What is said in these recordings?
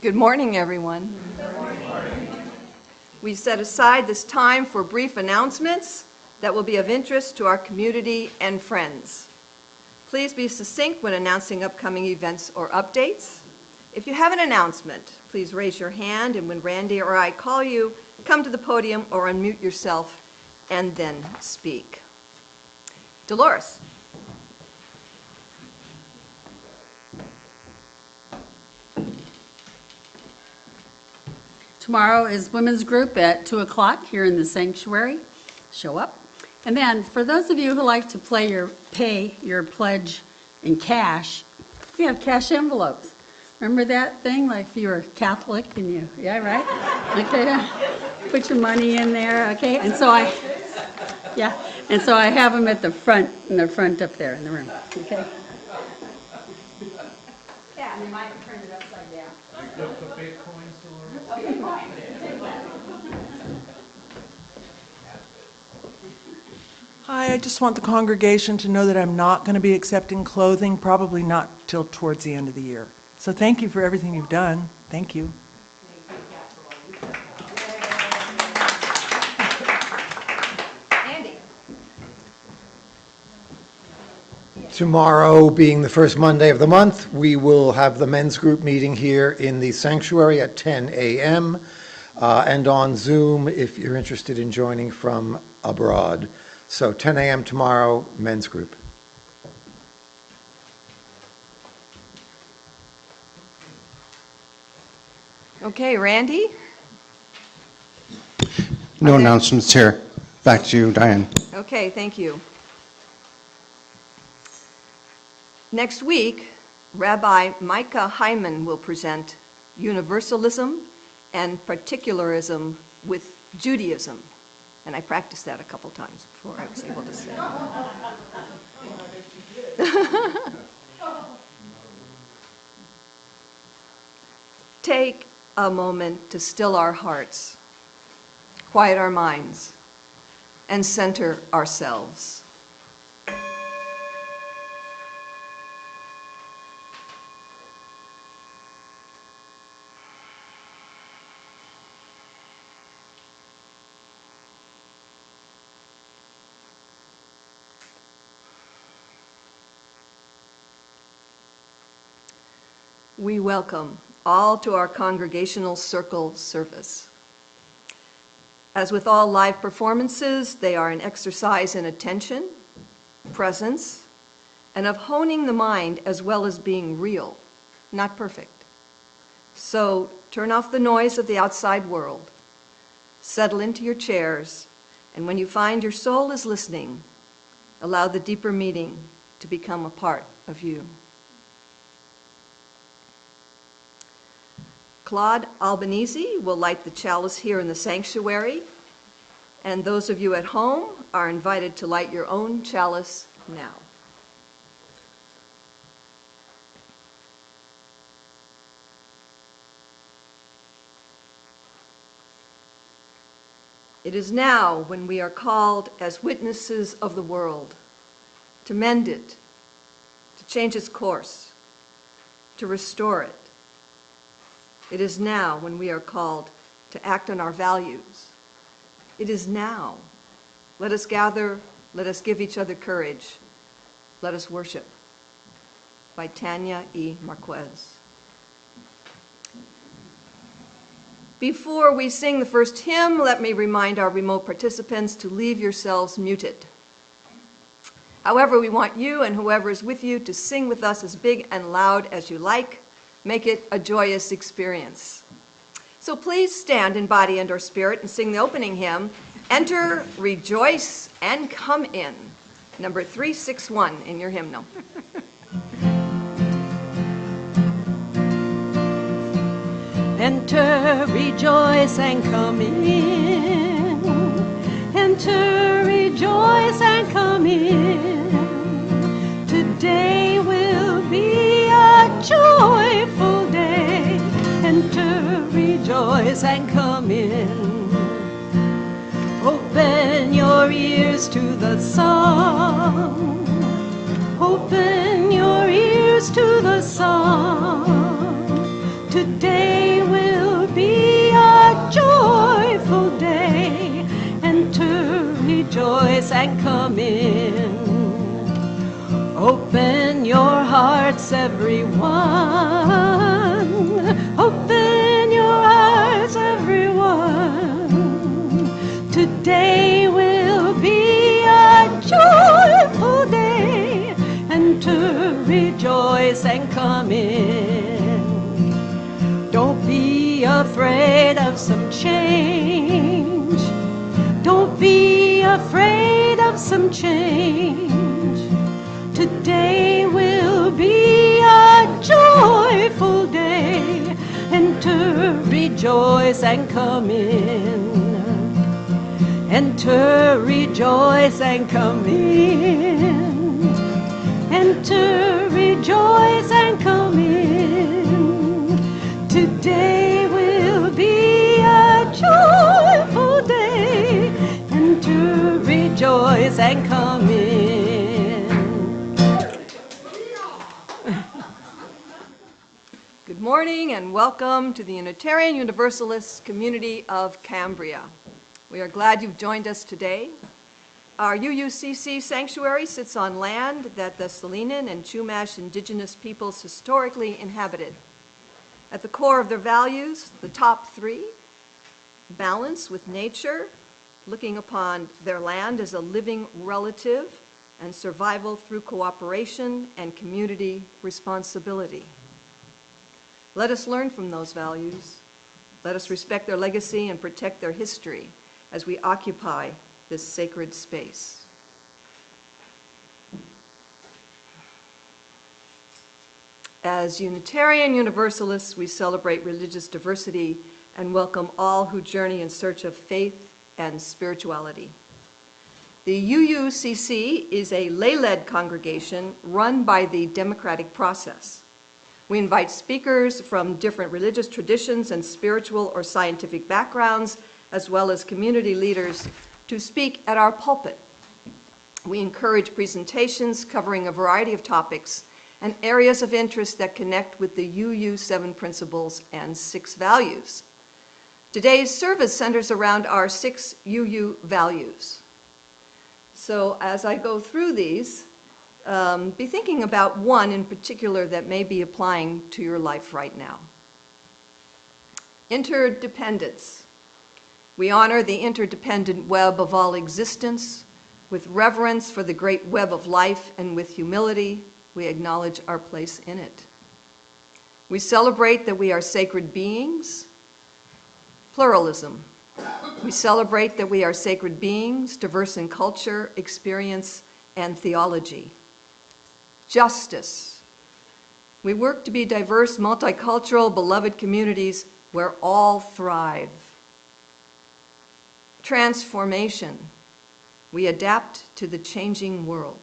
Good morning, everyone. We set aside this time for brief announcements that will be of interest to our community and friends. Please be succinct when announcing upcoming events or updates. If you have an announcement, please raise your hand, and when Randy or I call you, come to the podium or unmute yourself and then speak. Dolores. Tomorrow is women's group at 2 o'clock here in the sanctuary. Show up. And then for those of you who like to pay your pledge in cash, we have cash envelopes. Remember that thing, like if you were Catholic and you, yeah, right? Okay, put your money in there, okay? And so I have them at the front, in the front up there in the room, okay? Yeah, and you might turn it upside down. The big coins to learn. Okay, fine. Hi, I just want the congregation to know that I'm not going to be accepting clothing, probably not till towards the end of the year. So thank you for everything you've done. Thank you. Andy. Tomorrow, being the first Monday of the month, we will have the men's group meeting here in the sanctuary at 10 a.m. And on Zoom if you're interested in joining from abroad. So 10 a.m. tomorrow, men's group. Okay, Randy? No announcements here. Back to you, Diane. Okay, thank you. Next week, Rabbi Micah Hyman will present Universalism and Particularism with Judaism. And I practiced that a couple times before I was able to say it. Take a moment to still our hearts, quiet our minds, and center ourselves. We welcome all to our Congregational Circle service. As with all live performances, they are an exercise in attention, presence, and of honing the mind as well as being real, not perfect. So turn off the noise of the outside world, settle into your chairs, and when you find your soul is listening, allow the deeper meaning to become a part of you. Claude Albanese will light the chalice here in the sanctuary, and those of you at home are invited to light your own chalice now. It is now when we are called as witnesses of the world to mend it, to change its course, to restore it. It is now when we are called to act on our values. It is now. Let us gather, let us give each other courage. Let us worship. By Tanya E. Marquez. Before we sing the first hymn, let me remind our remote participants to leave yourselves muted. However, we want you and whoever is with you to sing with us as big and loud as you like. Make it a joyous experience. So please stand in body and or spirit and sing the opening hymn, Enter, Rejoice, and Come In, number 361 in your hymnal. Enter, rejoice, and come in. Enter, rejoice, and come in. Today will be a joyful day. Enter, rejoice, and come in. Open your ears to the song. Open your ears to the song. Today will be a joyful day. Enter, rejoice, and come in. Open your hearts, everyone. Open your hearts, everyone. Today will be a joyful day. Enter, rejoice, and come in. Don't be afraid of some change. Don't be afraid of some change. Today will be a joyful day. Enter, rejoice, and come in. Enter, rejoice, and come in. Enter, rejoice, and come in. Today will be a joyful day. Enter, rejoice, and come in. Good morning and welcome to the Unitarian Universalist community of Cambria. We are glad you've joined us today. Our UUCC sanctuary sits on land that the Salinan and Chumash indigenous peoples historically inhabited. At the core of their values, the top three: balance with nature, looking upon their land as a living relative, and survival through cooperation and community responsibility. Let us learn from those values. Let us respect their legacy and protect their history as we occupy this sacred space. As Unitarian Universalists, we celebrate religious diversity and welcome all who journey in search of faith and spirituality. The UUCC is a lay-led congregation run by the democratic process. We invite speakers from different religious traditions and spiritual or scientific backgrounds, as well as community leaders, to speak at our pulpit. We encourage presentations covering a variety of topics and areas of interest that connect with the UU 7 principles and 6 values. Today's service centers around our 6 UU values. So as I go through these, be thinking about one in particular that may be applying to your life right now. Interdependence. We honor the interdependent web of all existence. With reverence for the great web of life and with humility, we acknowledge our place in it. We celebrate that we are sacred beings. Pluralism. We celebrate that we are sacred beings, diverse in culture, experience, and theology. Justice. We work to be diverse, multicultural, beloved communities where all thrive. Transformation. We adapt to the changing world.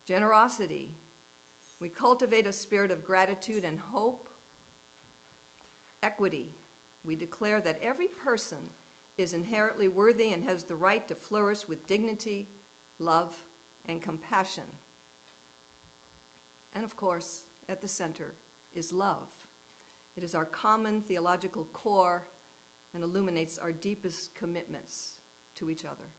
Generosity. We cultivate a spirit of gratitude and hope. Equity. We declare that every person is inherently worthy and has the right to flourish with dignity, love, and compassion. And of course, at the center is love. It is our common theological core and illuminates our deepest commitments to each other.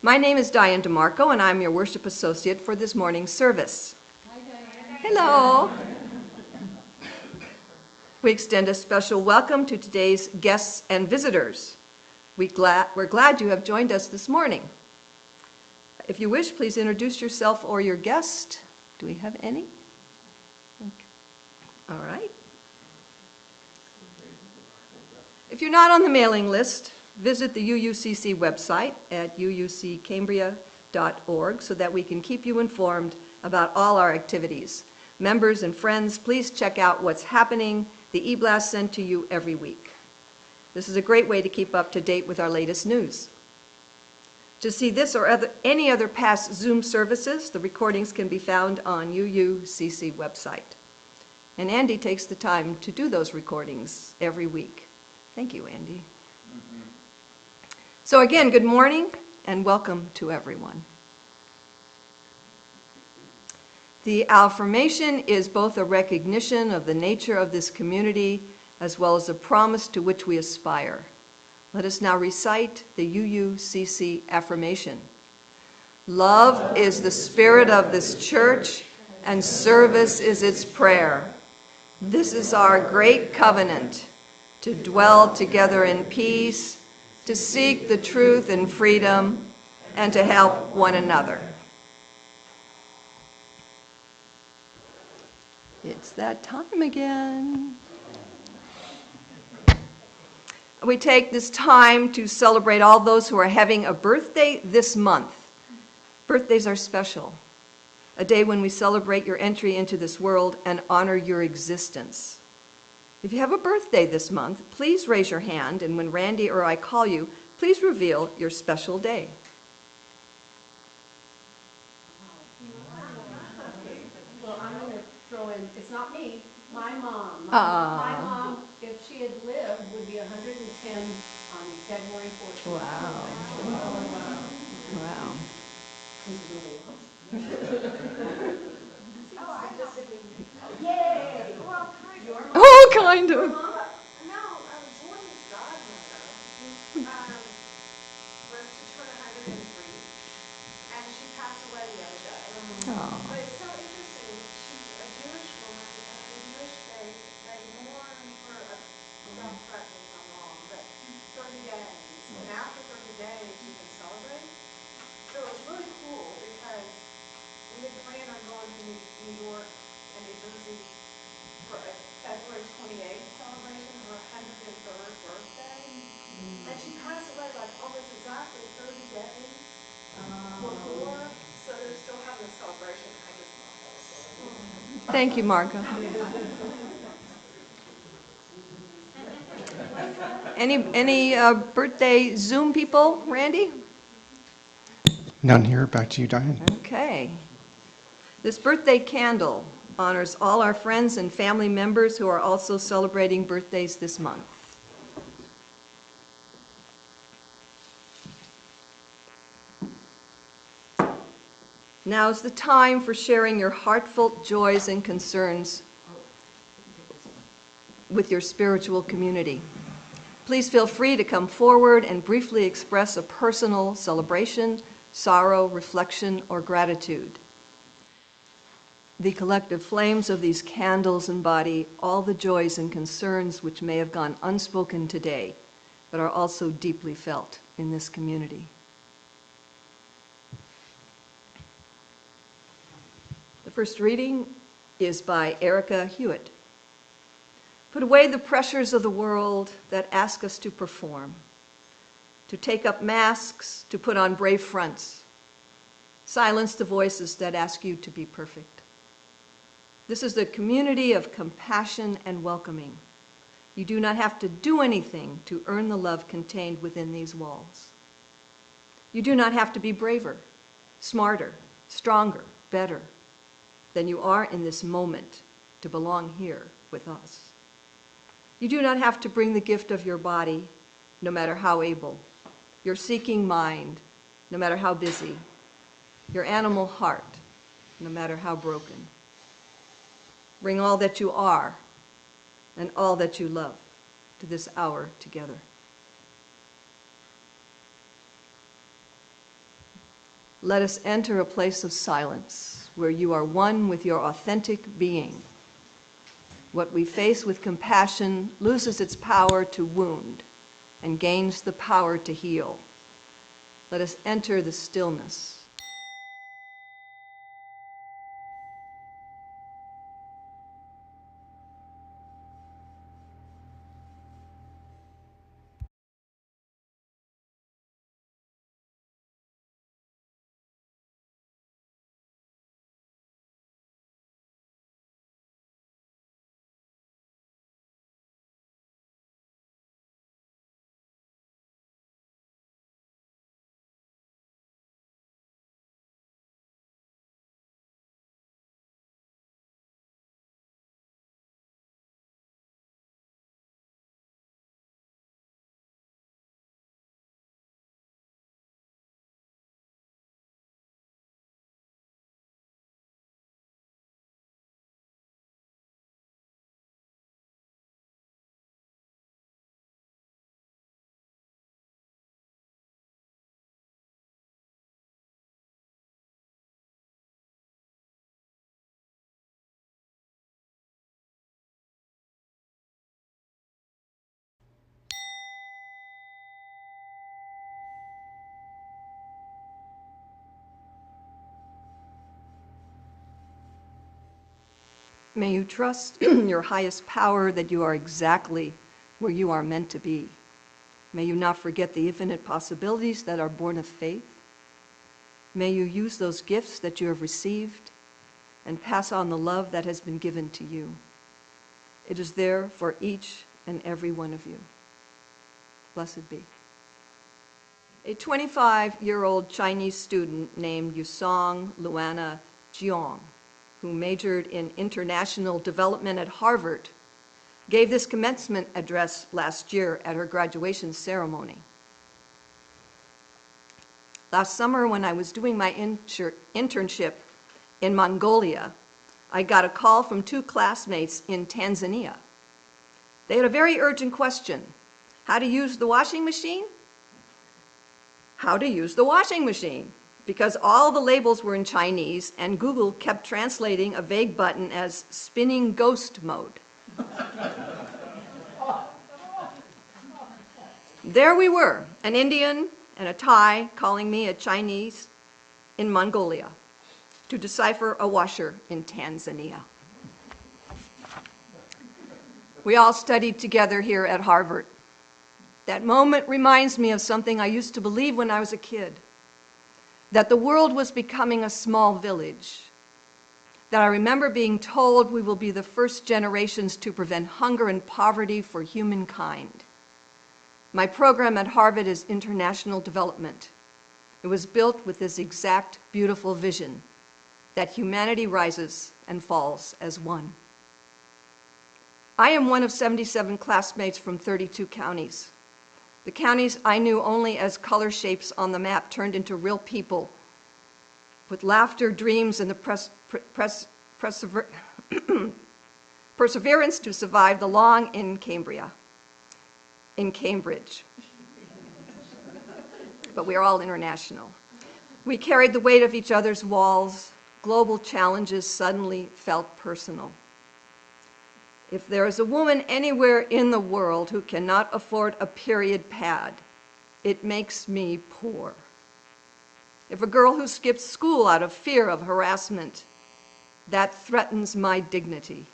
My name is Diane DeMarco, and I'm your worship associate for this morning's service. Hi, Diane. Hello. We extend a special welcome to today's guests and visitors. We're glad you have joined us this morning. If you wish, please introduce yourself or your guest. Do we have any? Okay. All right. If you're not on the mailing list, visit the UUCC website at uuccambria.org so that we can keep you informed about all our activities. Members and friends, please check out what's happening, the e-blast sent to you every week. This is a great way to keep up to date with our latest news. To see this or any other past Zoom services, the recordings can be found on UUCC website. And Andy takes the time to do those recordings every week. Thank you, Andy. So again, good morning and welcome to everyone. The affirmation is both a recognition of the nature of this community as well as a promise to which we aspire. Let us now recite the UUCC affirmation. Love is the spirit of this church, and service is its prayer. This is our great covenant, to dwell together in peace, to seek the truth and freedom, and to help one another. It's that time again. We take this time to celebrate all those who are having a birthday this month. Birthdays are special, a day when we celebrate your entry into this world and honor your existence. If you have a birthday this month, please raise your hand, and when Randy or I call you, please reveal your special day. Well, I'm going to throw in, it's not me, my mom. Ah. My mom, if she had lived, would be 110 on February 14th. Wow. Wow. Yay! Oh, kind of. No, I was born with godmother. Was to turn 103, and she passed away the other day. Oh. But it's so interesting. She's a Jewish woman, and in the Jewish faith, they mourn for don't correct me if I'm wrong, but 30 days. And after 30 days, you can celebrate. So it was really cool because we had planned on going to New York and New Jersey for a February 28th celebration of her 103rd birthday. And she passed away like almost exactly 30 days before, so they're still having a celebration. I just love this. Thank you, Marga. Any birthday Zoom people, Randy? None here. Back to you, Diane. Okay. This birthday candle honors all our friends and family members who are also celebrating birthdays this month. Now is the time for sharing your heartfelt joys and concerns with your spiritual community. Please feel free to come forward and briefly express a personal celebration, sorrow, reflection, or gratitude. The collective flames of these candles embody all the joys and concerns which may have gone unspoken today, but are also deeply felt in this community. The first reading is by Erica Hewitt. Put away the pressures of the world that ask us to perform, to take up masks, to put on brave fronts. Silence the voices that ask you to be perfect. This is the community of compassion and welcoming. You do not have to do anything to earn the love contained within these walls. You do not have to be braver, smarter, stronger, better than you are in this moment to belong here with us. You do not have to bring the gift of your body, no matter how able, your seeking mind, no matter how busy, your animal heart, no matter how broken. Bring all that you are and all that you love to this hour together. Let us enter a place of silence where you are one with your authentic being. What we face with compassion loses its power to wound and gains the power to heal. Let us enter the stillness May you trust your highest power that you are exactly where you are meant to be. May you not forget the infinite possibilities that are born of faith. May you use those gifts that you have received and pass on the love that has been given to you. It is there for each and every one of you. Blessed be. A 25-year-old Chinese student named Yusong Luana Jiang, who majored in international development at Harvard, gave this commencement address last year at her graduation ceremony. Last summer, when I was doing my internship in Mongolia, I got a call from two classmates in Tanzania. They had a very urgent question: how to use the washing machine? How to use the washing machine, because all the labels were in Chinese and Google kept translating a vague button as spinning ghost mode. There we were, an Indian and a Thai calling me a Chinese in Mongolia to decipher a washer in Tanzania. We all studied together here at Harvard. That moment reminds me of something I used to believe when I was a kid, that the world was becoming a small village, that I remember being told we will be the first generations to prevent hunger and poverty for humankind. My program at Harvard is international development. It was built with this exact beautiful vision, that humanity rises and falls as one. I am one of 77 classmates from 32 counties. The counties I knew only as color shapes on the map turned into real people with laughter, dreams, and the perseverance to survive the long in Cambridge. But we are all international. We carried the weight of each other's walls. Global challenges suddenly felt personal. If there is a woman anywhere in the world who cannot afford a period pad, it makes me poor. If a girl who skips school out of fear of harassment, that threatens my dignity.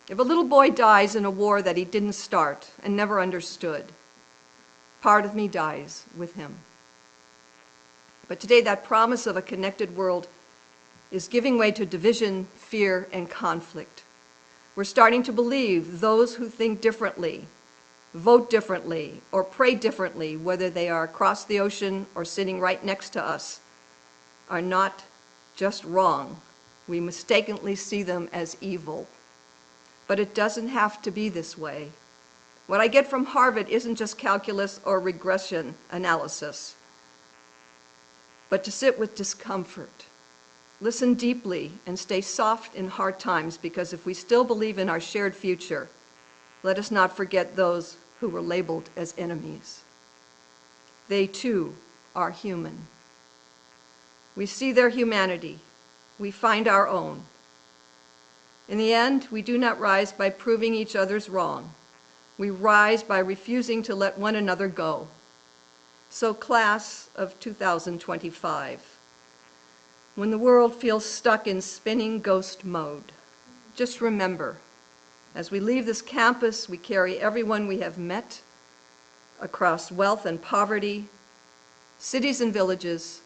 If a little boy dies in a war that he didn't start and never understood, part of me dies with him. But today, that promise of a connected world is giving way to division, fear, and conflict. We're starting to believe those who think differently, vote differently, or pray differently, whether they are across the ocean or sitting right next to us, are not just wrong. We mistakenly see them as evil. But it doesn't have to be this way. What I get from Harvard isn't just calculus or regression analysis, but to sit with discomfort. Listen deeply and stay soft in hard times, because if we still believe in our shared future, let us not forget those who were labeled as enemies. They too are human. We see their humanity. We find our own. In the end, we do not rise by proving each other's wrong. We rise by refusing to let one another go. So, class of 2025, when the world feels stuck in spinning ghost mode, just remember, as we leave this campus, we carry everyone we have met across wealth and poverty, cities and villages,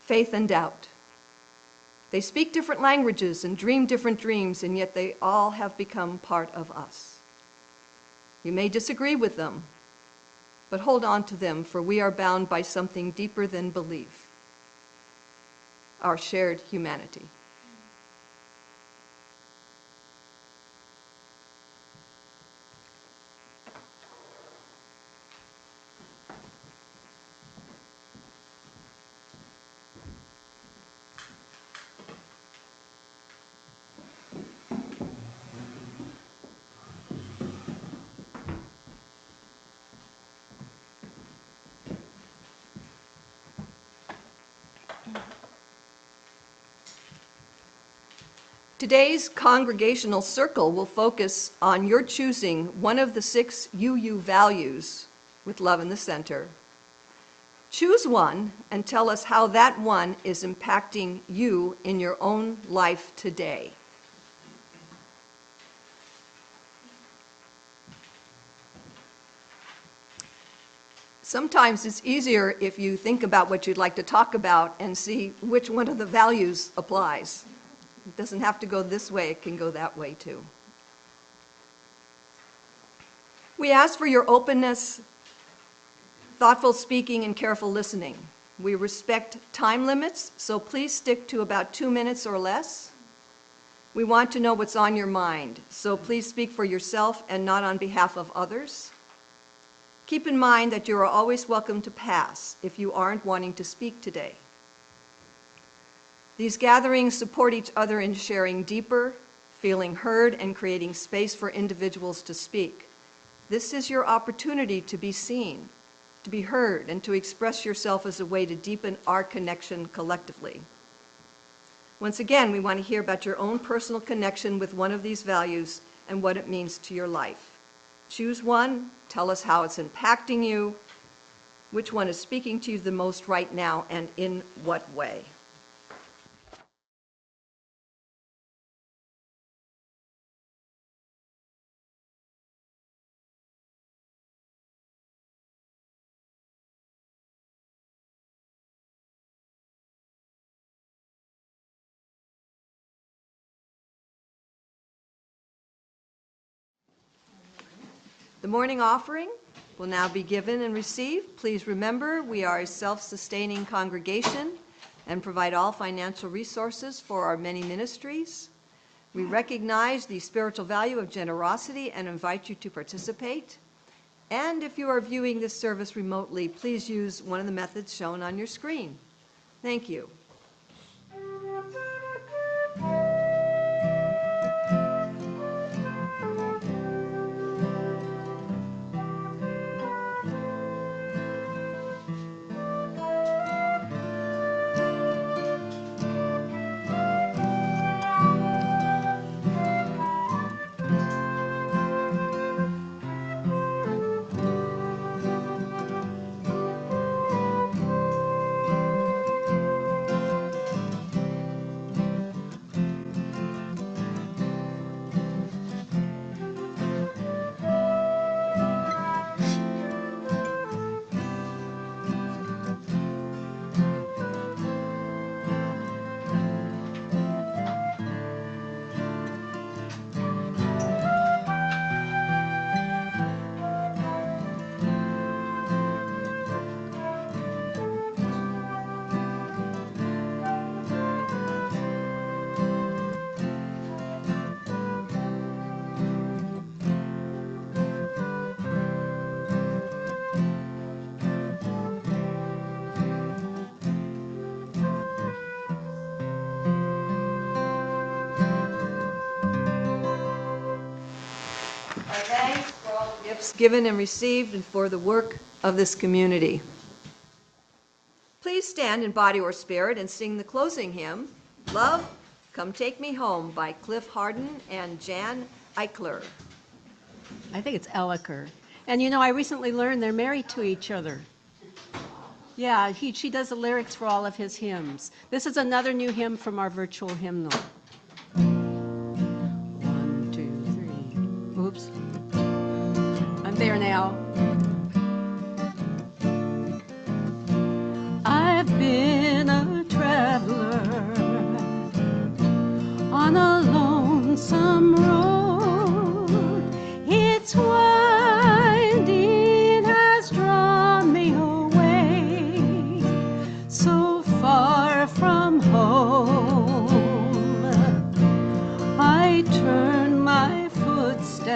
faith and doubt. They speak different languages and dream different dreams, and yet they all have become part of us. You may disagree with them, but hold on to them, for we are bound by something deeper than belief, our shared humanity. Today's Congregational Circle will focus on your choosing one of the 6 UU values with love in the center. Choose one and tell us how that one is impacting you in your own life today. Sometimes it's easier if you think about what you'd like to talk about and see which one of the values applies. It doesn't have to go this way, it can go that way too. We ask for your openness, thoughtful speaking, and careful listening. We respect time limits, so please stick to about 2 minutes or less. We want to know what's on your mind, so please speak for yourself and not on behalf of others. Keep in mind that you are always welcome to pass if you aren't wanting to speak today. These gatherings support each other in sharing deeper, feeling heard, and creating space for individuals to speak. This is your opportunity to be seen, to be heard, and to express yourself as a way to deepen our connection collectively. Once again, we want to hear about your own personal connection with one of these values and what it means to your life. Choose one, tell us how it's impacting you, which one is speaking to you the most right now, and in what way. The morning offering will now be given and received. Please remember, we are a self-sustaining congregation and provide all financial resources for our many ministries. We recognize the spiritual value of generosity and invite you to participate. And if you are viewing this service remotely, please use one of the methods shown on your screen. Thank you. Thanks for all the gifts given and received and for the work of this community. Please stand in body or spirit and sing the closing hymn, Love, Come Take Me Home by Cliff Harden and Jan Eichler. I think it's Elliker. And you know, I recently learned they're married to each other. Yeah, she does the lyrics for all of his hymns. This is another new hymn from our virtual hymnal. 1, 2, 3. Oops. I'm there now. I've been a traveler on a lonesome road. It's winding has drawn me away, so far from home. I turn my footsteps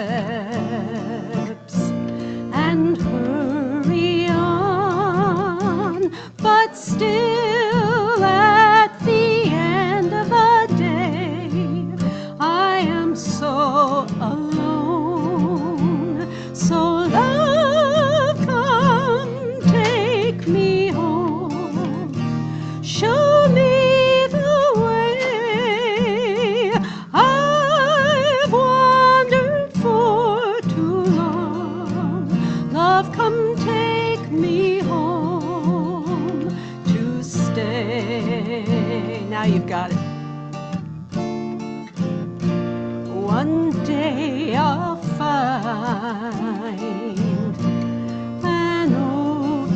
and hurry on, but still at the end of the day, I am so alone. So love, come take me home. Show me the way. I've wandered for too long. Love, come take me home to stay. Now you've got it. One day I'll find an old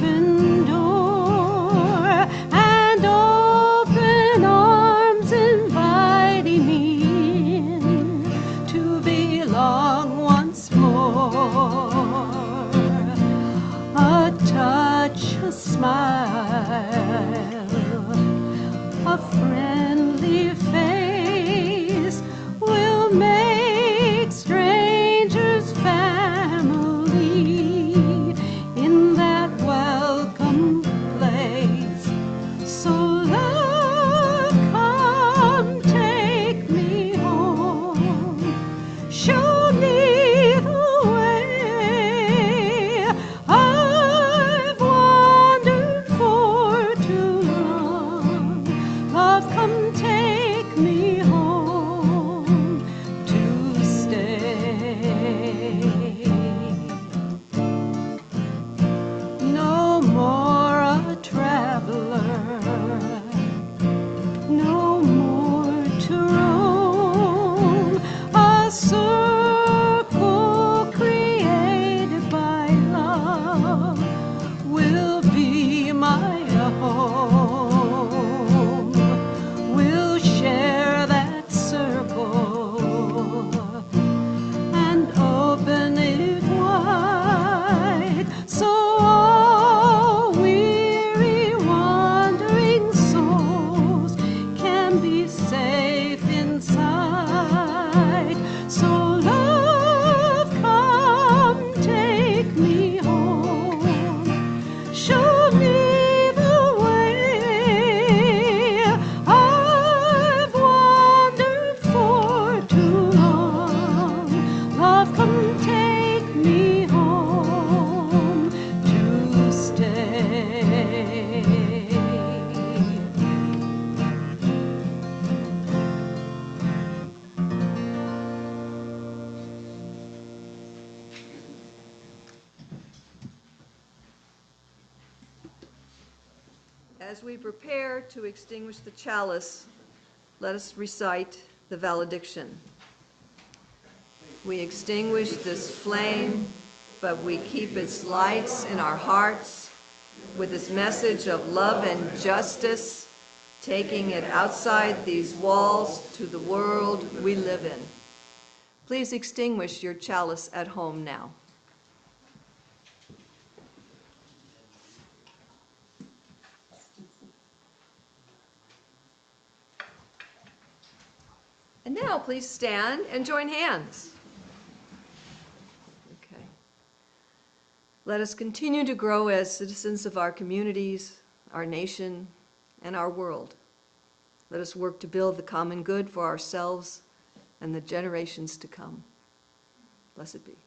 As we prepare to extinguish the chalice, let us recite the valediction. We extinguish this flame, but we keep its lights in our hearts with this message of love and justice, taking it outside these walls to the world we live in. Please extinguish your chalice at home now. And now please stand and join hands. Okay. Let us continue to grow as citizens of our communities, our nation, and our world. Let us work to build the common good for ourselves and the generations to come. Blessed be.